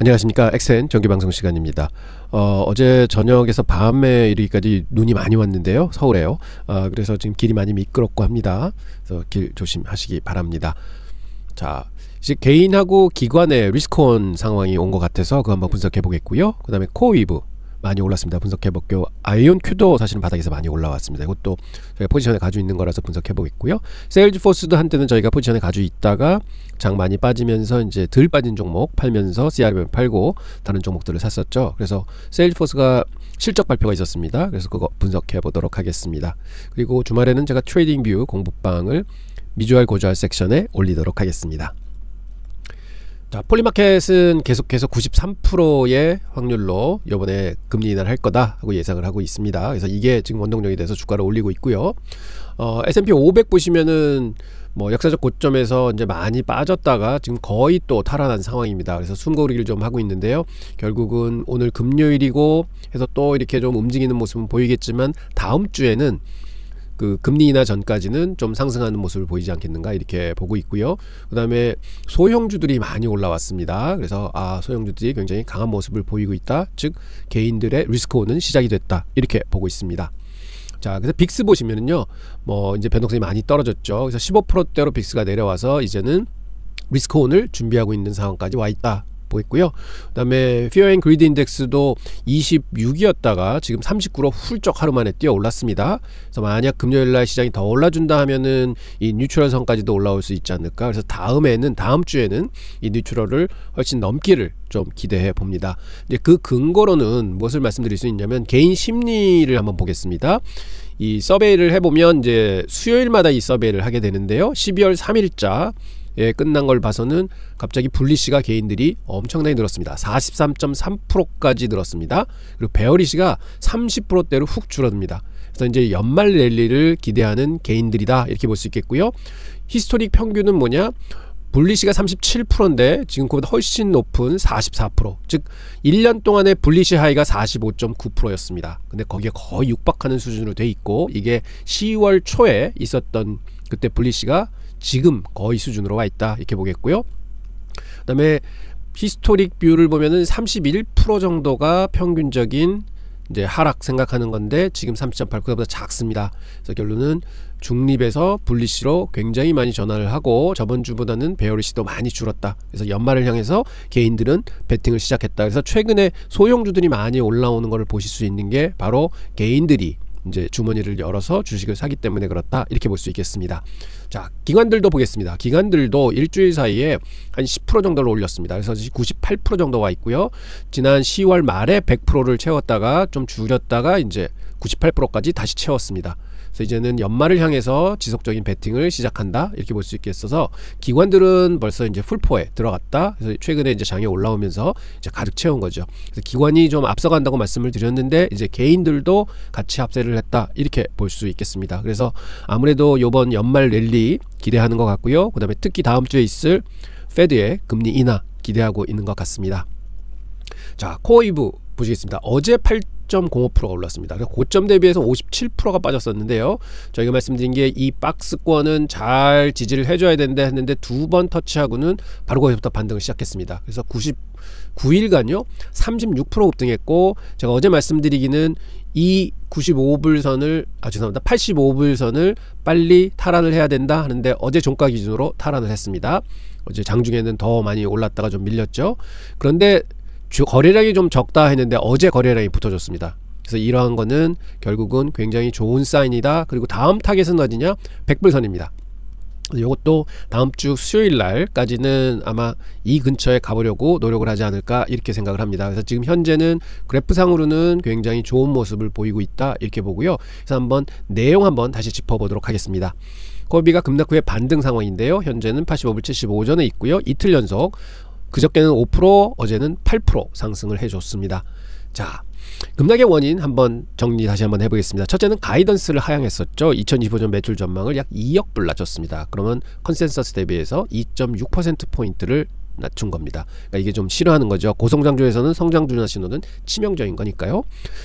안녕하십니까. 엑센 정기방송 시간입니다. 어제 저녁에서 밤에 이르기까지 눈이 많이 왔는데요, 서울에요. 그래서 지금 길이 많이 미끄럽고 합니다. 그래서 길 조심하시기 바랍니다. 자, 이제 개인하고 기관의 리스크온 상황이 온 것 같아서 그거 한번 분석해 보겠고요. 그 다음에 코어위브 많이 올랐습니다. 분석해 볼게요. 아이온큐도 사실은 바닥에서 많이 올라왔습니다. 이것도 저희가 포지션에 가지고 있는 거라서 분석해 보겠고요. 세일즈포스도 한때는 저희가 포지션에 가지고 있다가 장 많이 빠지면서 이제 덜 빠진 종목 팔면서 CRM 팔고 다른 종목들을 샀었죠. 그래서 세일즈포스가 실적 발표가 있었습니다. 그래서 그거 분석해 보도록 하겠습니다. 그리고 주말에는 제가 트레이딩뷰 공부방을 미주알 고주알 섹션에 올리도록 하겠습니다. 자, 폴리마켓은 계속해서 93%의 확률로 이번에 금리 인하를 할 거다 하고 예상을 하고 있습니다. 그래서 이게 지금 원동력이 돼서 주가를 올리고 있고요. S&P 500 보시면은 뭐 역사적 고점에서 이제 많이 빠졌다가 지금 거의 또 탈환한 상황입니다. 그래서 숨고르기를 좀 하고 있는데요. 결국은 오늘 금요일이고 해서 또 이렇게 좀 움직이는 모습은 보이겠지만 다음 주에는 그 금리 인하 전까지는 좀 상승하는 모습을 보이지 않겠는가 이렇게 보고 있고요. 그 다음에 소형주들이 많이 올라왔습니다. 그래서 소형주들이 굉장히 강한 모습을 보이고 있다. 즉 개인들의 리스크온은 시작이 됐다 이렇게 보고 있습니다. 자, 그래서 빅스 보시면은요, 뭐 이제 변동성이 많이 떨어졌죠. 그래서 15%대로 빅스가 내려와서 이제는 리스크온을 준비하고 있는 상황까지 와 있다 보겠고요. 그 다음에 피어 앤 그리드 인덱스도 26이었다가 지금 39로 훌쩍 하루 만에 뛰어 올랐습니다. 그래서 만약 금요일날 시장이 더 올라준다 하면은 이 뉴트럴 선까지도 올라올 수 있지 않을까. 그래서 다음 주에는 이 뉴트럴을 훨씬 넘기를 좀 기대해 봅니다. 이제 그 근거로는 무엇을 말씀드릴 수 있냐면 개인 심리를 한번 보겠습니다. 이 서베이를 해보면 이제 수요일마다 이 서베이를 하게 되는데요. 12월 3일자 끝난 걸 봐서는 갑자기 불리시가 개인들이 엄청나게 늘었습니다. 43.3%까지 늘었습니다. 그리고 베어리시가 30%대로 훅 줄어듭니다. 그래서 이제 연말 랠리를 기대하는 개인들이다 이렇게 볼 수 있겠고요. 히스토릭 평균은 뭐냐? 불리시가 37%인데 지금 그보다 훨씬 높은 44%, 즉 1년 동안의 불리시 하이가 45.9%였습니다. 근데 거기에 거의 육박하는 수준으로 돼 있고, 이게 10월 초에 있었던 그때 불리시가 지금 거의 수준으로 와 있다 이렇게 보겠고요. 그 다음에 히스토릭 뷰를 보면은 31% 정도가 평균적인 이제 하락 생각하는 건데 지금 30.8%, 그보다 작습니다. 그래서 결론은 중립에서 불리시로 굉장히 많이 전환을 하고 저번 주보다는 베어리시도 많이 줄었다. 그래서 연말을 향해서 개인들은 베팅을 시작했다. 그래서 최근에 소형주들이 많이 올라오는 것을 보실 수 있는 게 바로 개인들이 이제 주머니를 열어서 주식을 사기 때문에 그렇다 이렇게 볼 수 있겠습니다. 자, 기관들도 보겠습니다. 기관들도 일주일 사이에 한 10% 정도를 올렸습니다. 그래서 98% 정도 와 있고요. 지난 10월 말에 100%를 채웠다가 좀 줄였다가 이제 98%까지 다시 채웠습니다. 그래서 이제는 연말을 향해서 지속적인 베팅을 시작한다 이렇게 볼 수 있겠어서 기관들은 벌써 이제 풀포에 들어갔다. 그래서 최근에 이제 장에 올라오면서 이제 가득 채운 거죠. 그래서 기관이 좀 앞서간다고 말씀을 드렸는데 이제 개인들도 같이 합세를 했다 이렇게 볼 수 있겠습니다. 그래서 아무래도 이번 연말 랠리 기대하는 것 같고요. 그 다음에 특히 다음 주에 있을 페드의 금리 인하 기대하고 있는 것 같습니다. 자, 코어위브 보시겠습니다. 어제 8.05%가 올랐습니다. 고점 대비해서 57%가 빠졌었는데요. 저희가 말씀드린 게 이 박스권은 잘 지지를 해줘야 된다 했는데 두 번 터치하고는 바로 거기서부터 반등을 시작했습니다. 그래서 99일간요 36% 급등했고, 제가 어제 말씀드리기는 이 95불선을 죄송합니다 85불선을 빨리 탈환을 해야 된다 하는데 어제 종가 기준으로 탈환을 했습니다. 어제 장중에는 더 많이 올랐다가 좀 밀렸죠. 그런데 거래량이 좀 적다 했는데 어제 거래량이 붙어졌습니다. 그래서 이러한 거는 결국은 굉장히 좋은 사인이다. 그리고 다음 타겟은 어디냐? 100불선입니다. 이것도 다음 주 수요일 날까지는 아마 이 근처에 가보려고 노력을 하지 않을까 이렇게 생각을 합니다. 그래서 지금 현재는 그래프상으로는 굉장히 좋은 모습을 보이고 있다 이렇게 보고요. 그래서 한번 내용 한번 다시 짚어보도록 하겠습니다. 코어비가 급락 후에 반등 상황인데요. 현재는 85불 75전에 있고요. 이틀 연속, 그저께는 5%, 어제는 8% 상승을 해줬습니다. 자, 급락의 원인 한번 정리 다시 한번 해보겠습니다. 첫째는 가이던스를 하향했었죠. 2025년 매출 전망을 약 2억 불 낮췄습니다. 그러면 컨센서스 대비해서 2.6%포인트를 낮춘 겁니다. 그러니까 이게 좀 싫어하는 거죠. 고성장주에서는 성장 둔화 신호는 치명적인 거니까요.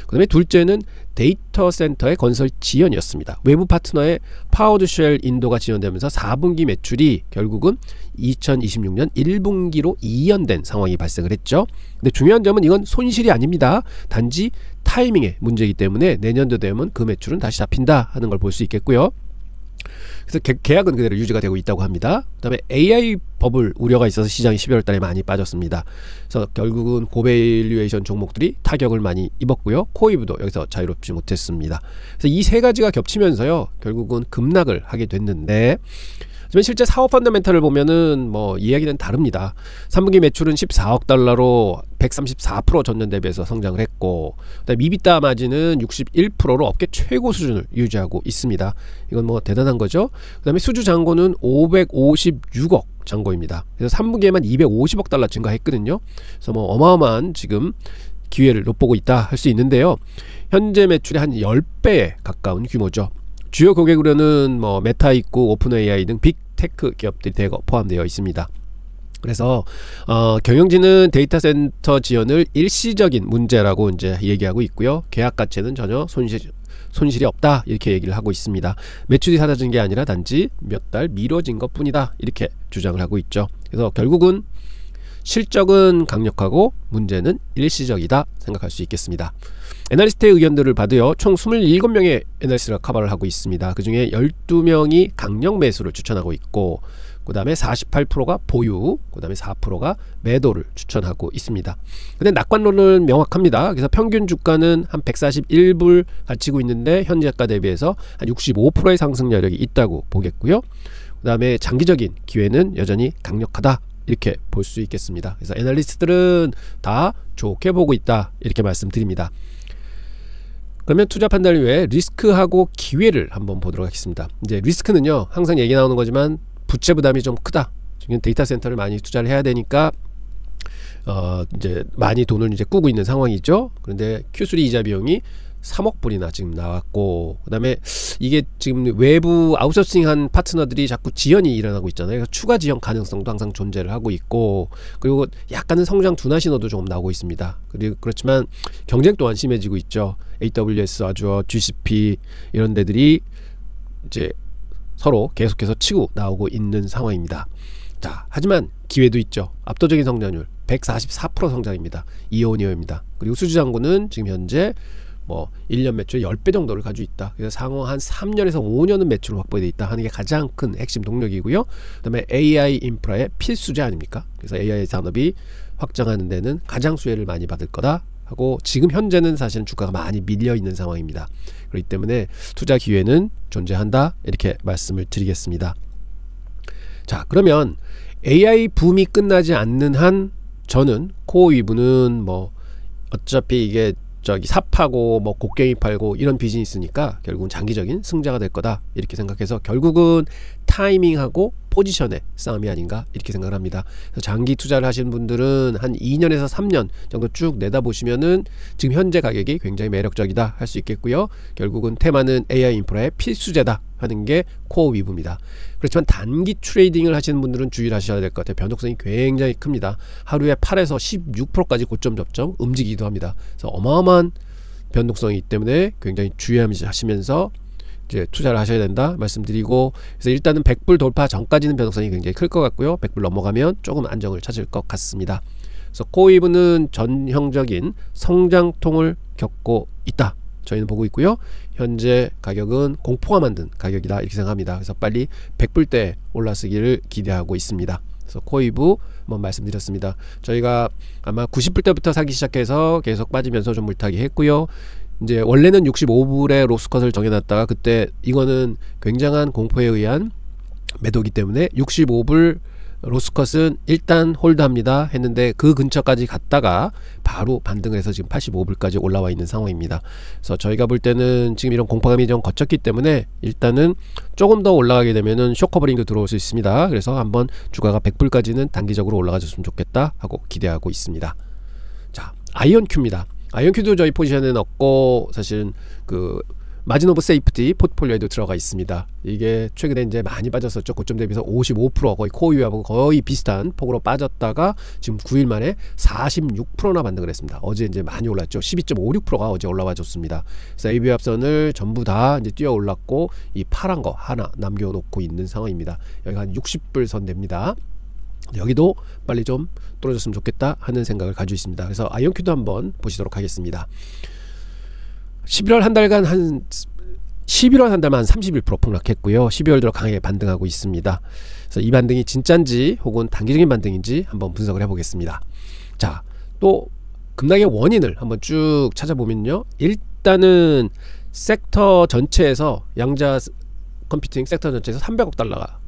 그 다음에 둘째는 데이터 센터의 건설 지연이었습니다. 외부 파트너의 파워드쉘 인도가 지연되면서 4분기 매출이 결국은 2026년 1분기로 이연된 상황이 발생을 했죠. 근데 중요한 점은 이건 손실이 아닙니다. 단지 타이밍의 문제이기 때문에 내년도 되면 그 매출은 다시 잡힌다 하는 걸 볼 수 있겠고요. 그래서 계약은 그대로 유지가 되고 있다고 합니다. 그 다음에 AI 버블 우려가 있어서 시장이 12월 달에 많이 빠졌습니다. 그래서 결국은 고밸류에이션 종목들이 타격을 많이 입었고요. 코이브도 여기서 자유롭지 못했습니다. 그래서 이 세 가지가 겹치면서요, 결국은 급락을 하게 됐는데, 하지만 실제 사업 펀더멘털을 보면은 뭐 이야기는 다릅니다. 3분기 매출은 14억 달러로 134% 전년 대비해서 성장을 했고, 그다음에 이비타 마진은 61%로 업계 최고 수준을 유지하고 있습니다. 이건 뭐 대단한 거죠. 그다음에 수주 잔고는 556억 잔고입니다. 그래서 3분기에만 250억 달러 증가했거든요. 그래서 뭐 어마어마한 지금 기회를 엿보고 있다 할 수 있는데요. 현재 매출의 한 10배에 가까운 규모죠. 주요 고객으로는 뭐 메타 있고 오픈 AI 등 빅테크 기업들이 대거 포함되어 있습니다. 그래서 경영진은 데이터 센터 지연을 일시적인 문제라고 이제 얘기하고 있고요. 계약 가치는 전혀 손실이 없다 이렇게 얘기를 하고 있습니다. 매출이 사라진 게 아니라 단지 몇 달 미뤄진 것 뿐이다 이렇게 주장을 하고 있죠. 그래서 결국은 실적은 강력하고 문제는 일시적이다 생각할 수 있겠습니다. 애널리스트의 의견들을 봐도요, 총 27명의 애널리스트가 커버를 하고 있습니다. 그 중에 12명이 강력 매수를 추천하고 있고, 그 다음에 48%가 보유, 그 다음에 4%가 매도를 추천하고 있습니다. 근데 낙관론은 명확합니다. 그래서 평균 주가는 한 141불 가치고 있는데 현재가 대비해서 한 65%의 상승 여력이 있다고 보겠고요. 그 다음에 장기적인 기회는 여전히 강력하다 이렇게 볼 수 있겠습니다. 그래서 애널리스트들은 다 좋게 보고 있다 이렇게 말씀드립니다. 그러면 투자 판단을 위해 리스크하고 기회를 한번 보도록 하겠습니다. 이제 리스크는요, 항상 얘기 나오는 거지만 부채 부담이 좀 크다. 지금 데이터 센터를 많이 투자를 해야 되니까 이제 많이 돈을 이제 꾸고 있는 상황이죠. 그런데 Q3 이자 비용이 3억 불이나 지금 나왔고, 그 다음에 이게 지금 외부 아웃소싱한 파트너들이 자꾸 지연이 일어나고 있잖아요. 그래서 추가 지연 가능성도 항상 존재를 하고 있고, 그리고 약간은 성장 둔화 신호도 조금 나오고 있습니다. 그리고 그렇지만 경쟁 또한 심해지고 있죠. AWS, 아주어, GCP 이런 데들이 이제 서로 계속해서 치고 나오고 있는 상황입니다. 자, 하지만 기회도 있죠. 압도적인 성장률 144% 성장입니다. 이어오니어입니다. 그리고 수주잔고는 지금 현재 뭐 1년 매출 10배 정도를 가지고 있다. 그래서 상호 한 3년에서 5년은 매출을 확보되어 있다 하는 게 가장 큰 핵심 동력이고요. 그 다음에 AI 인프라의 필수제 아닙니까? 그래서 AI 산업이 확장하는 데는 가장 수혜를 많이 받을 거다 하고, 지금 현재는 사실은 주가가 많이 밀려 있는 상황입니다. 그렇기 때문에 투자 기회는 존재한다 이렇게 말씀을 드리겠습니다. 자, 그러면 AI 붐이 끝나지 않는 한 저는 코어 위브는 뭐 어차피 이게 삽하고 뭐 곡괭이 팔고 이런 비즈니스니까 결국은 장기적인 승자가 될 거다 이렇게 생각해서 결국은 타이밍하고 포지션의 싸움이 아닌가 이렇게 생각을 합니다. 그래서 장기 투자를 하시는 분들은 한 2년에서 3년 정도 쭉 내다보시면은 지금 현재 가격이 굉장히 매력적이다 할 수 있겠고요. 결국은 테마는 AI 인프라의 필수제다 하는 게 코어 위브입니다. 그렇지만 단기 트레이딩을 하시는 분들은 주의를 하셔야 될 것 같아요. 변동성이 굉장히 큽니다. 하루에 8에서 16%까지 고점 접점 움직이기도 합니다. 그래서 어마어마한 변동성이기 때문에 굉장히 주의하시면서 이제 투자를 하셔야 된다 말씀드리고, 그래서 일단은 100불 돌파 전까지는 변동성이 굉장히 클 것 같고요. 100불 넘어가면 조금 안정을 찾을 것 같습니다. 그래서 코어위브는 전형적인 성장통을 겪고 있다 저희는 보고 있고요. 현재 가격은 공포가 만든 가격이다 이렇게 생각합니다. 그래서 빨리 100불대 올라서기를 기대하고 있습니다. 그래서 코어위브 한번 말씀드렸습니다. 저희가 아마 90불대부터 사기 시작해서 계속 빠지면서 좀 물타기 했고요. 이제 원래는 65불의 로스컷을 정해놨다가 그때 이거는 굉장한 공포에 의한 매도기 때문에 65불 로스컷은 일단 홀드합니다 했는데 그 근처까지 갔다가 바로 반등을 해서 지금 85불까지 올라와 있는 상황입니다. 그래서 저희가 볼 때는 지금 이런 공포감이 좀 거쳤기 때문에 일단은 조금 더 올라가게 되면은 쇼커버링도 들어올 수 있습니다. 그래서 한번 주가가 100불까지는 단기적으로 올라가줬으면 좋겠다 하고 기대하고 있습니다. 자, 아이언큐입니다. 아이언큐도 저희 포지션에 넣고 사실은 그 마진 오브 세이프티 포트폴리오에도 들어가 있습니다. 이게 최근에 이제 많이 빠졌었죠. 고점 대비해서 55% 거의 코어 유하고 거의 비슷한 폭으로 빠졌다가 지금 9일 만에 46%나 반등을 했습니다. 어제 이제 많이 올랐죠. 12.56%가 어제 올라와 줬습니다. 그래서 AB 합선을 전부 다 이제 뛰어 올랐고 이 파란 거 하나 남겨놓고 있는 상황입니다. 여기가 한 60불 선 됩니다. 여기도 빨리 좀 떨어졌으면 좋겠다 하는 생각을 가지고 있습니다. 그래서 아이온큐도 한번 보시도록 하겠습니다. 11월 한 달간 한 11월 한 달만 31% 폭락했고요. 12월 들어 강하게 반등하고 있습니다. 그래서 이 반등이 진짜인지 혹은 단기적인 반등인지 한번 분석을 해보겠습니다. 자, 또 급락의 원인을 한번 쭉 찾아보면요. 일단은 섹터 전체에서 양자 컴퓨팅 섹터 전체에서 300억 달러가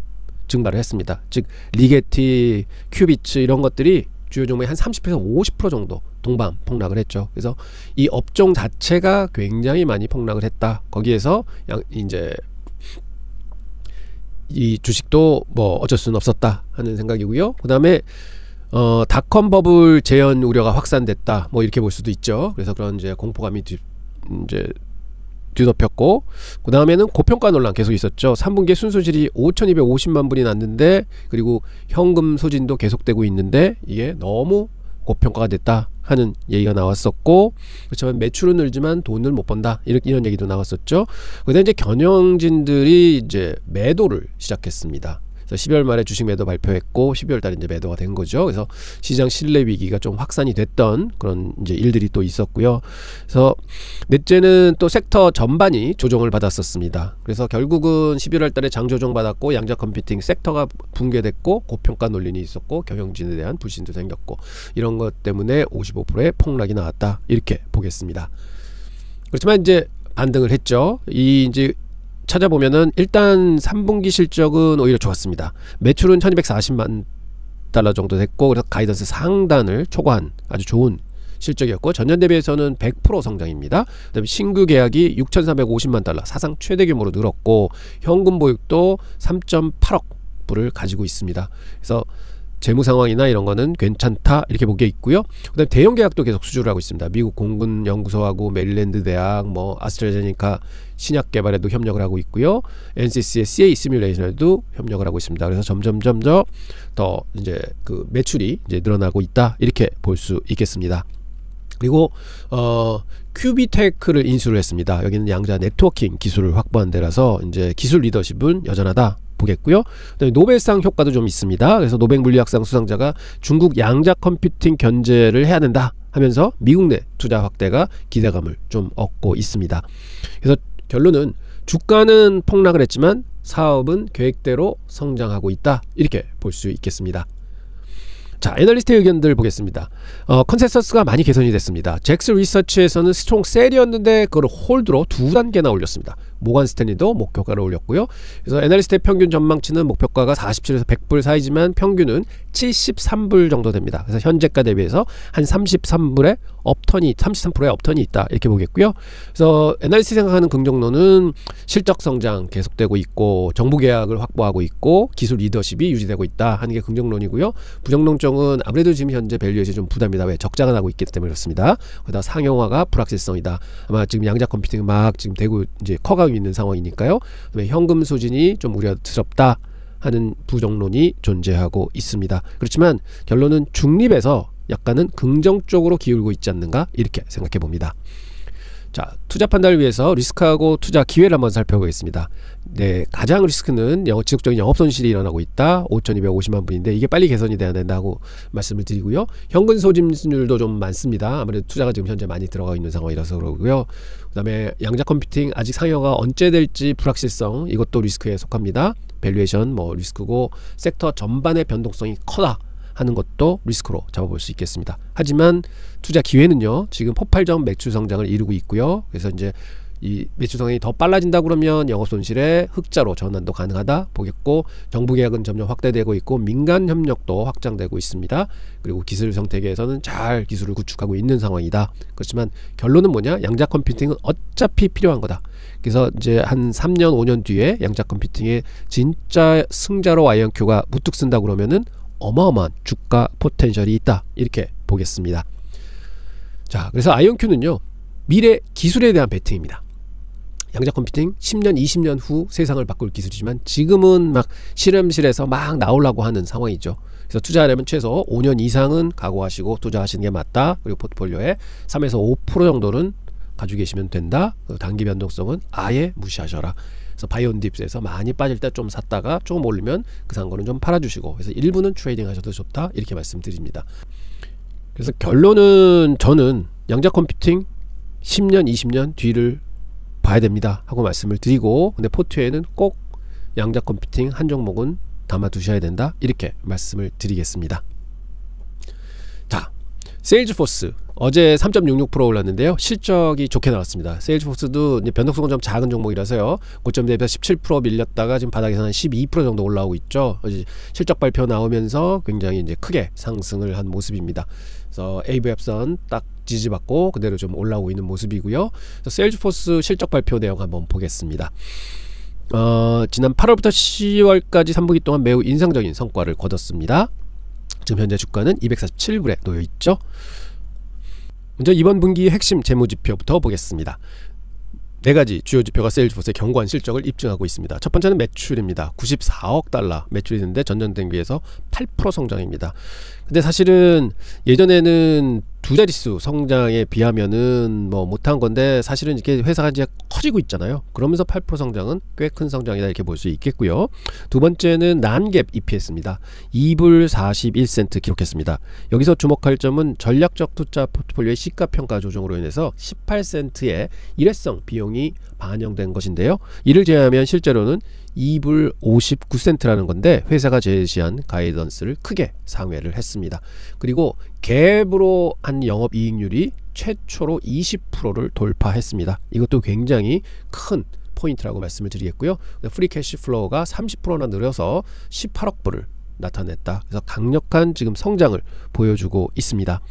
증발을 했습니다. 즉 리게티, 큐비츠 이런 것들이 주요 종목의 한 30에서 50% 정도 동반 폭락을 했죠. 그래서 이 업종 자체가 굉장히 많이 폭락을 했다. 거기에서 이제 이 주식도 뭐 어쩔 수는 없었다 하는 생각이고요. 그 다음에 닷컴 버블 재현 우려가 확산됐다. 뭐 이렇게 볼 수도 있죠. 그래서 그런 이제 공포감이 이제 뒤덮였고, 그 다음에는 고평가 논란 계속 있었죠. 3분기에 순수질이 5,250만 불이 났는데, 그리고 현금 소진도 계속되고 있는데 이게 너무 고평가가 됐다 하는 얘기가 나왔었고, 그렇지만 매출은 늘지만 돈을 못 번다 이런 얘기도 나왔었죠. 그다음에 이제 경영진들이 이제 매도를 시작했습니다. 그래서 12월 말에 주식 매도 발표했고 12월 달에 이제 매도가 된 거죠. 그래서 시장 신뢰 위기가 좀 확산이 됐던 그런 이제 일들이 또 있었고요. 그래서 넷째는 또 섹터 전반이 조정을 받았었습니다. 그래서 결국은 11월 달에 장 조정 받았고 양자 컴퓨팅 섹터가 붕괴됐고 고평가 논란이 있었고 경영진에 대한 불신도 생겼고 이런 것 때문에 55%의 폭락이 나왔다 이렇게 보겠습니다. 그렇지만 이제 반등을 했죠. 이 이제 찾아보면은 일단 3분기 실적은 오히려 좋았습니다. 매출은 1240만 달러 정도 됐고, 그래서 가이던스 상단을 초과한 아주 좋은 실적이었고, 전년 대비해서는 100% 성장입니다. 그다음에 신규 계약이 6,450만 달러 사상 최대 규모로 늘었고, 현금 보유도 3.8억 불을 가지고 있습니다. 그래서 재무 상황이나 이런 거는 괜찮다 이렇게 보기에 있고요. 그다음에 대형 계약도 계속 수주를 하고 있습니다. 미국 공군 연구소하고 메릴랜드 대학, 뭐 아스트라제네카 신약 개발에도 협력을 하고 있고요. NCC의 CA 시뮬레이션에도 협력을 하고 있습니다. 그래서 점점 더 이제 그 매출이 이제 늘어나고 있다 이렇게 볼 수 있겠습니다. 그리고 큐비테크를 인수를 했습니다. 여기는 양자 네트워킹 기술을 확보한 데라서 이제 기술 리더십은 여전하다 보겠고요. 노벨상 효과도 좀 있습니다. 그래서 노벨 물리학상 수상자가 중국 양자 컴퓨팅 견제를 해야 된다 하면서 미국 내 투자 확대가 기대감을 좀 얻고 있습니다. 그래서 결론은 주가는 폭락을 했지만 사업은 계획대로 성장하고 있다 이렇게 볼 수 있겠습니다. 자, 애널리스트 의견들 보겠습니다. 컨센서스가 많이 개선이 됐습니다. 잭스 리서치에서는 스트롱 셀이었는데 그걸 홀드로 2단계나 올렸습니다. 모간 스탠리도 목표가를 올렸고요. 그래서 애널리스트의 평균 전망치는 목표가가 47에서 100불 사이지만 평균은 73불 정도 됩니다. 그래서 현재가 대비해서 한 33%의 업턴이 있다 이렇게 보겠고요. 그래서 애널리스트 생각하는 긍정론은 실적 성장 계속되고 있고 정부 계약을 확보하고 있고 기술 리더십이 유지되고 있다 하는 게 긍정론이고요. 부정론적은 아무래도 지금 현재 밸류에이션이 좀 부담이다. 왜? 적자가 나고 있기 때문에 그렇습니다. 거기다 상용화가 불확실성이다. 아마 지금 양자 컴퓨팅 막 지금 되고 이제 커가고 있는 상황이니까요. 그다음에 현금 소진이 좀 우려스럽다 하는 부정론이 존재하고 있습니다. 그렇지만 결론은 중립에서 약간은 긍정적으로 기울고 있지 않는가 이렇게 생각해 봅니다. 자, 투자 판단을 위해서 리스크하고 투자 기회를 한번 살펴보겠습니다. 네, 가장 리스크는 지속적인 영업손실이 일어나고 있다. 5,250만 불인데 이게 빨리 개선이 돼야 된다고 말씀을 드리고요. 현금 소진율도 좀 많습니다. 아무래도 투자가 지금 현재 많이 들어가 있는 상황이라서 그러고요. 그 다음에 양자 컴퓨팅 아직 상용화가 언제 될지 불확실성 이것도 리스크에 속합니다. 밸류에이션 뭐 리스크고 섹터 전반의 변동성이 커다 하는 것도 리스크로 잡아볼 수 있겠습니다. 하지만 투자 기회는요 지금 폭발적 매출 성장을 이루고 있고요. 그래서 이제 이 매출 성장이 더 빨라진다 그러면 영업손실의 흑자로 전환도 가능하다 보겠고, 정부 계약은 점점 확대되고 있고 민간 협력도 확장되고 있습니다. 그리고 기술 생태계에서는 잘 기술을 구축하고 있는 상황이다. 그렇지만 결론은 뭐냐? 양자 컴퓨팅은 어차피 필요한 거다. 그래서 이제 한 3년 5년 뒤에 양자 컴퓨팅의 진짜 승자로 아이언큐가 무뚝 쓴다 그러면은 어마어마한 주가 포텐셜이 있다 이렇게 보겠습니다. 자, 그래서 아이언큐는요 미래 기술에 대한 베팅입니다. 양자 컴퓨팅 10년 20년 후 세상을 바꿀 기술이지만 지금은 막 실험실에서 막 나오려고 하는 상황이죠. 그래서 투자하려면 최소 5년 이상은 각오하시고 투자하시는 게 맞다. 그리고 포트폴리오에 3에서 5% 정도는 가지고 계시면 된다. 단기 변동성은 아예 무시하셔라. 그래서 바이온딥스에서 많이 빠질 때 좀 샀다가 조금 올리면 그 산 거는 좀 팔아주시고, 그래서 일부는 트레이딩 하셔도 좋다, 이렇게 말씀드립니다. 그래서 결론은 저는 양자 컴퓨팅 10년 20년 뒤를 봐야 됩니다 하고 말씀을 드리고, 근데 포트에는 꼭 양자 컴퓨팅 한 종목은 담아 두셔야 된다, 이렇게 말씀을 드리겠습니다. 자, 세일즈포스 어제 3.66% 올랐는데요, 실적이 좋게 나왔습니다. 세일즈포스도 변동성은 좀 작은 종목이라서요, 고점 대비해서 17% 밀렸다가 지금 바닥에서 한 12% 정도 올라오고 있죠. 실적 발표 나오면서 굉장히 이제 크게 상승을 한 모습입니다. 그래서 AVF선 딱 지지받고 그대로 좀 올라오고 있는 모습이고요. 세일즈포스 실적 발표 내용 한번 보겠습니다. 지난 8월부터 10월까지 3분기 동안 매우 인상적인 성과를 거뒀습니다. 지금 현재 주가는 247불에 놓여 있죠. 먼저 이번 분기 핵심 재무지표부터 보겠습니다. 네 가지 주요 지표가 세일즈포스의 견고한 실적을 입증하고 있습니다. 첫 번째는 매출입니다. 94억 달러 매출이 됐는데 전년 대비해서 8% 성장입니다. 근데 사실은 예전에는 두 자릿수 성장에 비하면은 뭐 못한 건데, 사실은 이렇게 회사가 이제 커지고 있잖아요. 그러면서 8% 성장은 꽤 큰 성장이다, 이렇게 볼 수 있겠고요. 두 번째는 난갭 EPS입니다. 2불 41센트 기록했습니다. 여기서 주목할 점은 전략적 투자 포트폴리오의 시가평가 조정으로 인해서 18센트의 일회성 비용이 반영된 것인데요, 이를 제외하면 실제로는 2불 59센트라는 건데 회사가 제시한 가이던스를 크게 상회를 했습니다. 그리고 갭으로 한 영업이익률이 최초로 20%를 돌파했습니다. 이것도 굉장히 큰 포인트라고 말씀을 드리겠고요. 프리캐시 플로우가 30%나 늘어서 18억 불을 나타냈다. 그래서 강력한 지금 성장을 보여주고 있습니다.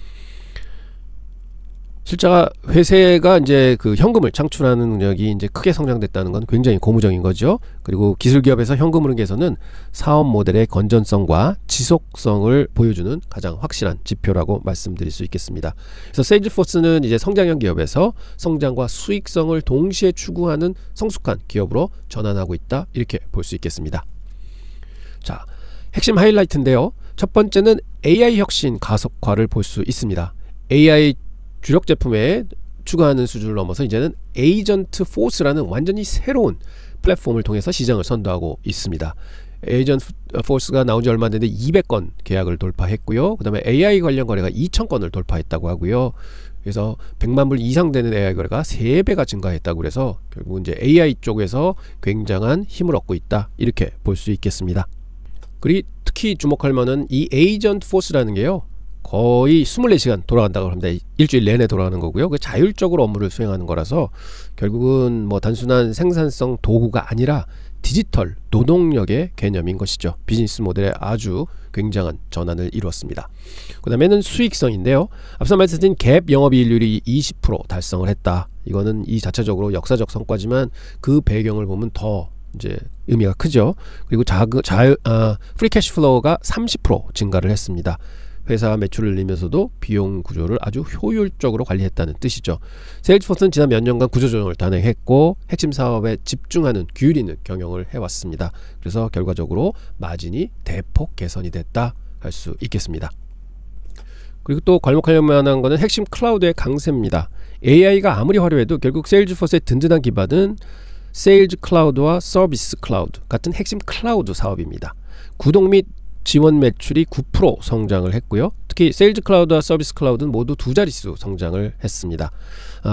실제가 회사가 이제 그 현금을 창출하는 능력이 이제 크게 성장됐다는 건 굉장히 고무적인 거죠. 그리고 기술 기업에서 현금 흐름에서는 사업 모델의 건전성과 지속성을 보여주는 가장 확실한 지표라고 말씀드릴 수 있겠습니다. 그래서 세일즈포스는 이제 성장형 기업에서 성장과 수익성을 동시에 추구하는 성숙한 기업으로 전환하고 있다, 이렇게 볼 수 있겠습니다. 자, 핵심 하이라이트인데요. 첫 번째는 AI 혁신 가속화를 볼 수 있습니다. AI 주력 제품에 추가하는 수준을 넘어서 이제는 에이전트 포스라는 완전히 새로운 플랫폼을 통해서 시장을 선도하고 있습니다. 에이전트 포스가 나온 지 얼마 안 됐는데 200건 계약을 돌파했고요. 그 다음에 AI 관련 거래가 2000건을 돌파했다고 하고요. 그래서 100만 불 이상 되는 AI 거래가 3배가 증가했다고 그래서 결국 이제 AI 쪽에서 굉장한 힘을 얻고 있다, 이렇게 볼 수 있겠습니다. 그리고 특히 주목할 만한 이 에이전트 포스라는 게요, 거의 24시간 돌아간다고 합니다. 일주일 내내 돌아가는 거고요. 그 자율적으로 업무를 수행하는 거라서 결국은 뭐 단순한 생산성 도구가 아니라 디지털 노동력의 개념인 것이죠. 비즈니스 모델에 아주 굉장한 전환을 이루었습니다. 그 다음에는 수익성인데요. 앞서 말씀드린 갭 영업이익률이 20% 달성을 했다. 이거는 이 자체적으로 역사적 성과지만 그 배경을 보면 더 이제 의미가 크죠. 그리고 프리 캐시 플로우가 30% 증가를 했습니다. 회사 매출을 늘리면서도 비용 구조를 아주 효율적으로 관리했다는 뜻이죠. 세일즈포스는 지난 몇 년간 구조조정을 단행했고 핵심 사업에 집중하는 규율 있는 경영을 해왔습니다. 그래서 결과적으로 마진이 대폭 개선이 됐다 할 수 있겠습니다. 그리고 또 괄목할 만한 것은 핵심 클라우드의 강세입니다. AI가 아무리 화려해도 결국 세일즈포스의 든든한 기반은 세일즈 클라우드와 서비스 클라우드 같은 핵심 클라우드 사업입니다. 구독 및 지원 매출이 9% 성장을 했고요. 특히 세일즈 클라우드와 서비스 클라우드는 모두 두 자릿수 성장을 했습니다.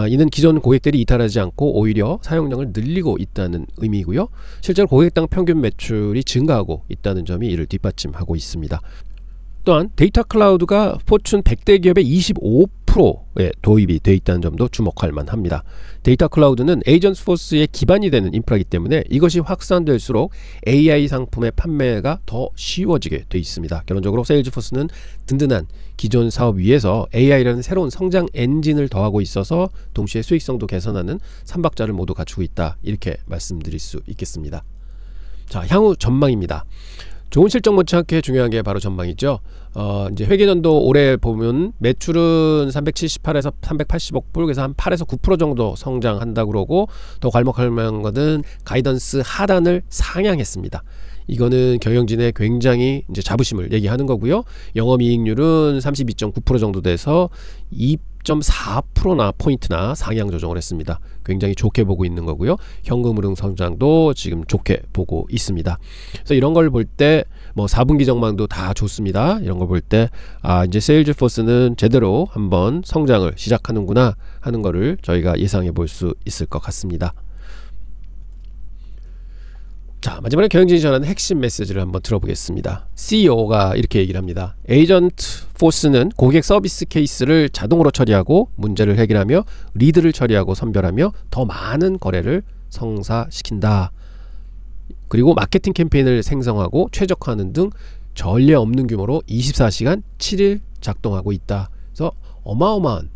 이는 기존 고객들이 이탈하지 않고 오히려 사용량을 늘리고 있다는 의미고요. 실제로 고객당 평균 매출이 증가하고 있다는 점이 이를 뒷받침하고 있습니다. 또한 데이터 클라우드가 포춘 100대 기업의 25%에 도입이 되어 있다는 점도 주목할 만합니다. 데이터 클라우드는 에이전트 포스의 기반이 되는 인프라이기 때문에 이것이 확산될수록 AI 상품의 판매가 더 쉬워지게 되어 있습니다. 결론적으로 세일즈포스는 든든한 기존 사업 위에서 AI라는 새로운 성장 엔진을 더하고 있어서 동시에 수익성도 개선하는 3박자를 모두 갖추고 있다, 이렇게 말씀드릴 수 있겠습니다. 자, 향후 전망입니다. 좋은 실적 못지않게 중요한 게 바로 전망이죠. 이제 회계년도 올해 보면 매출은 378에서 380억 불, 그래서 한 8에서 9% 정도 성장한다 그러고, 더 괄목할 만한 것은 가이던스 하단을 상향했습니다. 이거는 경영진의 굉장히 이제 자부심을 얘기하는 거고요. 영업이익률은 32.9% 정도 돼서 2.4%나 포인트나 상향 조정을 했습니다. 굉장히 좋게 보고 있는 거고요. 현금 흐름 성장도 지금 좋게 보고 있습니다. 그래서 이런 걸 볼 때 뭐 4분기 전망도 다 좋습니다. 이런 걸 볼 때 이제 세일즈포스는 제대로 한번 성장을 시작하는구나 하는 거를 저희가 예상해 볼 수 있을 것 같습니다. 자, 마지막에 경영진이 전하는 핵심 메시지를 한번 들어보겠습니다. CEO가 이렇게 얘기를 합니다. 에이전트 포스는 고객 서비스 케이스를 자동으로 처리하고 문제를 해결하며 리드를 처리하고 선별하며 더 많은 거래를 성사시킨다. 그리고 마케팅 캠페인을 생성하고 최적화하는 등 전례 없는 규모로 24시간 7일 작동하고 있다. 그래서 어마어마한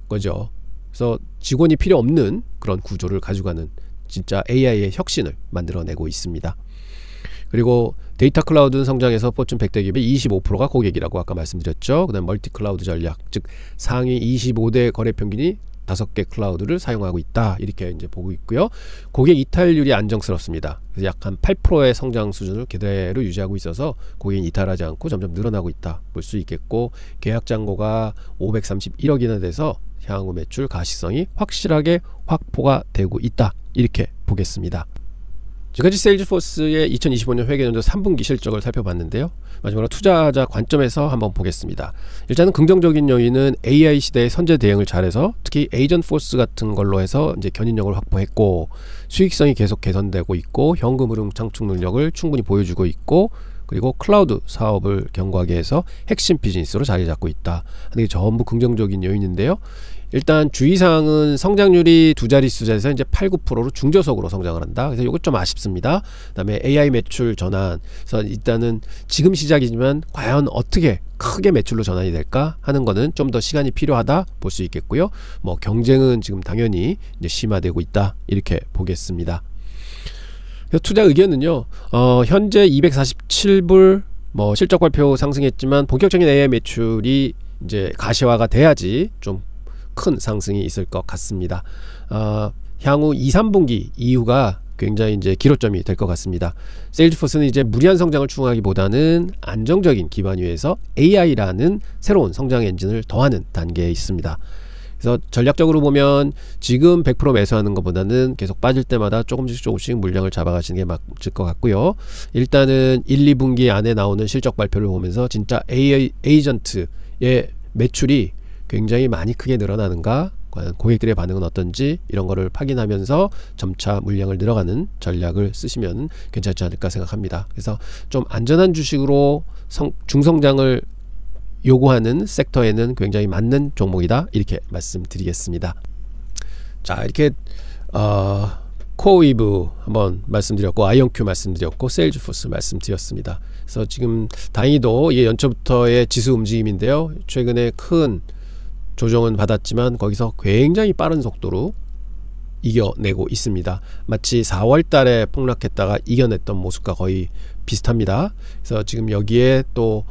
거죠. 그래서 직원이 필요 없는 그런 구조를 가져가는 진짜 AI의 혁신을 만들어내고 있습니다. 그리고 데이터 클라우드 성장에서 포춘 100대 기업의 25%가 고객이라고 아까 말씀드렸죠. 그 다음 멀티 클라우드 전략, 즉 상위 25대 거래 평균이 5개 클라우드를 사용하고 있다. 이렇게 이제 보고 있고요. 고객 이탈률이 안정스럽습니다. 그래서 약 한 8%의 성장 수준을 그대로 유지하고 있어서 고객이 이탈하지 않고 점점 늘어나고 있다 볼 수 있겠고, 계약 잔고가 531억이나 돼서 향후 매출 가시성이 확실하게 확보가 되고 있다. 이렇게 보겠습니다. 지금까지 세일즈포스의 2025년 회계연도 3분기 실적을 살펴봤는데요. 마지막으로 투자자 관점에서 한번 보겠습니다. 일단은 긍정적인 요인은 AI 시대의 선제 대응을 잘해서 특히 에이전트 포스 같은 걸로 해서 이제 견인력을 확보했고, 수익성이 계속 개선되고 있고, 현금 흐름 창출 능력을 충분히 보여주고 있고, 그리고 클라우드 사업을 견고하게 해서 핵심 비즈니스로 자리 잡고 있다. 이게 전부 긍정적인 요인인데요. 일단 주의사항은 성장률이 두 자릿수에서 이제 8, 9%로 중저속으로 성장을 한다. 그래서 이것 좀 아쉽습니다. 그다음에 AI 매출 전환. 그래서 일단은 지금 시작이지만 과연 어떻게 크게 매출로 전환이 될까 하는 거는 좀 더 시간이 필요하다 볼 수 있겠고요. 뭐 경쟁은 지금 당연히 이제 심화되고 있다. 이렇게 보겠습니다. 그래서 투자 의견은요. 현재 247불 뭐 실적 발표 상승했지만 본격적인 AI 매출이 이제 가시화가 돼야지 좀 큰 상승이 있을 것 같습니다. 향후 2, 3분기 이후가 굉장히 이제 기로점이 될 것 같습니다. 세일즈포스는 이제 무리한 성장을 추구하기보다는 안정적인 기반 위에서 AI라는 새로운 성장 엔진을 더하는 단계에 있습니다. 그래서 전략적으로 보면 지금 100% 매수하는 것보다는 계속 빠질 때마다 조금씩 물량을 잡아가시는 게 맞을 것 같고요. 일단은 1, 2분기 안에 나오는 실적 발표를 보면서 진짜 에이전트의 매출이 굉장히 많이 크게 늘어나는가, 과연 고객들의 반응은 어떤지 이런 거를 확인하면서 점차 물량을 늘어가는 전략을 쓰시면 괜찮지 않을까 생각합니다. 그래서 좀 안전한 주식으로 중성장을 요구하는 섹터에는 굉장히 맞는 종목이다, 이렇게 말씀드리겠습니다. 자, 이렇게 코어웨이브 한번 말씀드렸고, 아이온큐 말씀드렸고, 세일즈포스 말씀드렸습니다. 그래서 지금 다행히도 이게 연초부터의 지수 움직임인데요. 최근에 큰 조정은 받았지만 거기서 굉장히 빠른 속도로 이겨내고 있습니다. 마치 4월 달에 폭락했다가 이겨냈던 모습과 거의 비슷합니다. 그래서 지금 여기에 또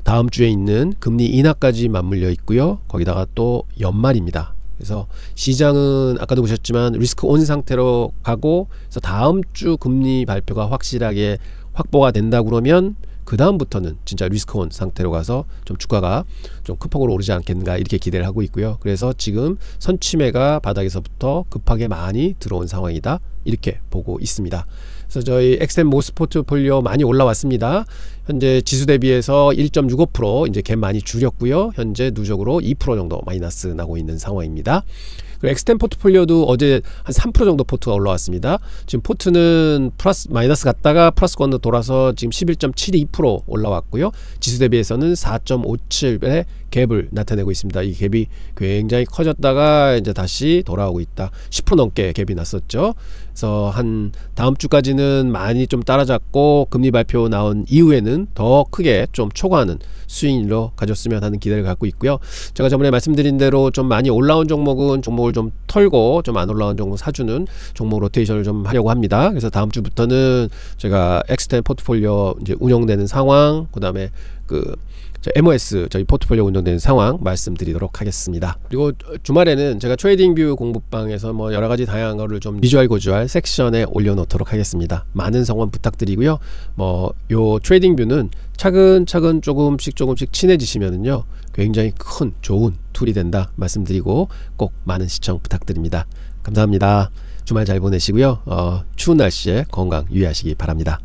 다음 주에 있는 금리 인하까지 맞물려 있고요. 거기다가 또 연말입니다. 그래서 시장은 아까도 보셨지만 리스크 온 상태로 가고, 그래서 다음 주 금리 발표가 확실하게 확보가 된다 그러면 그 다음부터는 진짜 리스크 온 상태로 가서 좀 주가가 좀 큰 폭으로 오르지 않겠는가, 이렇게 기대를 하고 있고요. 그래서 지금 선취매가 바닥에서부터 급하게 많이 들어온 상황이다, 이렇게 보고 있습니다. 그래서 저희 엑센 모스 포트폴리오 많이 올라왔습니다. 현재 지수 대비해서 1.65% 이제 갭 많이 줄였고요. 현재 누적으로 2% 정도 마이너스 나고 있는 상황입니다. 그리고 엑스텐 포트폴리오도 어제 한 3% 정도 포트가 올라왔습니다. 지금 포트는 플러스 마이너스 갔다가 플러스 건너 돌아서 지금 11.72% 올라왔고요. 지수 대비해서는 4.57의 갭을 나타내고 있습니다. 이 갭이 굉장히 커졌다가 이제 다시 돌아오고 있다. 10% 넘게 갭이 났었죠. 그래서 한 다음 주까지는 많이 좀 따라잡고 금리 발표 나온 이후에는 더 크게 좀 초과하는 수익률로 가졌으면 하는 기대를 갖고 있고요. 제가 저번에 말씀드린 대로 좀 많이 올라온 종목은 종목을 좀 털고 좀 안 올라온 종목 사주는 종목 로테이션을 좀 하려고 합니다. 그래서 다음 주부터는 제가 엑스텐 포트폴리오 이제 운영되는 상황, 그 다음에 그 MOS 저희 포트폴리오 운영되는 상황 말씀드리도록 하겠습니다. 그리고 주말에는 제가 트레이딩 뷰 공부방에서 뭐 여러가지 다양한 거를 좀 비주얼 고주얼 섹션에 올려놓도록 하겠습니다. 많은 성원 부탁드리고요. 뭐 요 트레이딩 뷰는 차근차근 조금씩 친해지시면은요 굉장히 큰 좋은 툴이 된다 말씀드리고 꼭 많은 시청 부탁드립니다. 감사합니다. 주말 잘 보내시고요. 추운 날씨에 건강 유의하시기 바랍니다.